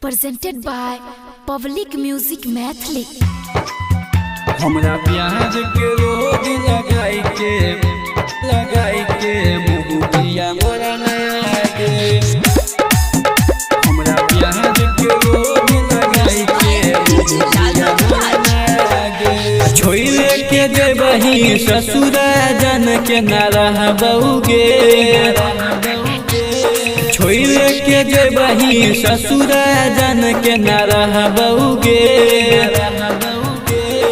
presented by Public Music Mathli। हमरा प्याज के रोग लगाई के मुहुरिया मोरा नया गे। हमरा प्याज के रोग लगाई के मुहुरिया मोरा नया गे। छोइले के देबही ससुर जन के न रहबौगे। छोइले के देबही ससुर जन के न रहबौगे।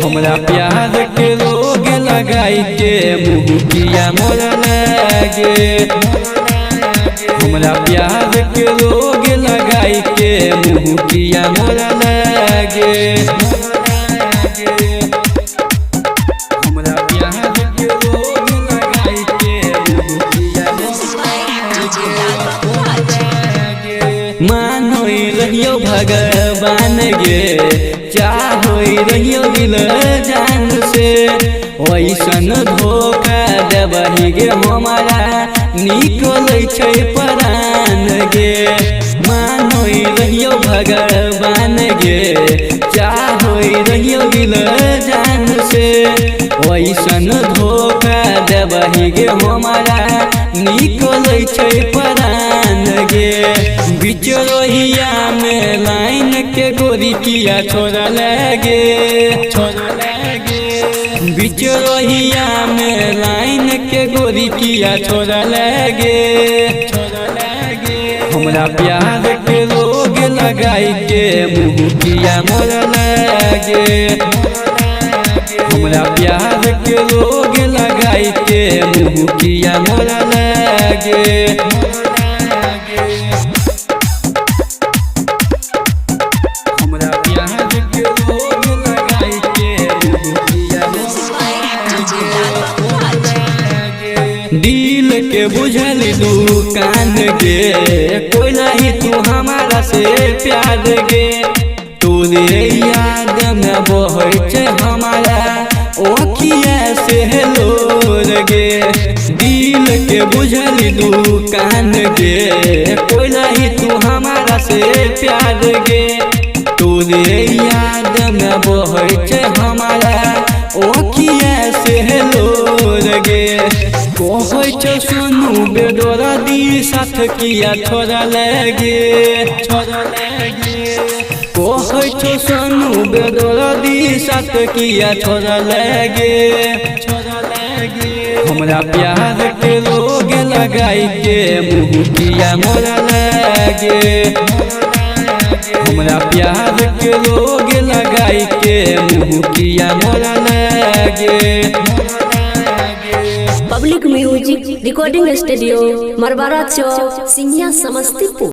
हमरा प्यार के रोग लगाई के मुहुरिया मोरा लागे। हमरा प्यार के रोग लगाई के मुहुरिया मोरा लागे। हमरा प्यार के रोग लगाई के मुहुरिया मोरा लागे। मानोई रहियो भगवान गे, चाहोई रहियो दिल जान से। वैसन धोखा देबही गे हमारा निकलै छै प्राण गे। मानोई रहियो भगवान गे, चाहोई रहियो दिल जान से। वैसन धोखा देबही गे हमारा निकलै छै प्राण गे। बिचरोहिया में लाइन के गोरी किया छोड़ा लगे। बिचरोहिया में लाइन के गोरी किया छोड़ा लगे। हमरा प्यार के रोग लगाई के मुहुरिया मोरा लागे। हमरा प्यार के रोग लगाई के मुहुरिया मोरा लागे। दिल के बुझल दुकान गे, कोई नहीं तू हमारा से प्यार गे। तोरे याद में बहै छै हमारा ओखिया से लोर गे। दिल के बुझल दुकान गे, कोई नहीं तू हमारा से प्यार गे। तोरे याद में बहै छै हमारा ओखिया से लोर गे। कहै छौ सोनू बेडोरा दी साथ किया छोड़ा लगे। कहै छौ सोनू बेडोरा दी साथ किया छोड़ा लगे। हमरा प्यार के रोग लगाई के मुहुरिया मोरा लागे। हमरा प्यार के रोग लगाई के मुहुरिया मोरा लागे। पब्लिक म्यूजिक रिकॉर्डिंग स्टूडियो मरवारा चौक सिंघिया समस्तीपुर।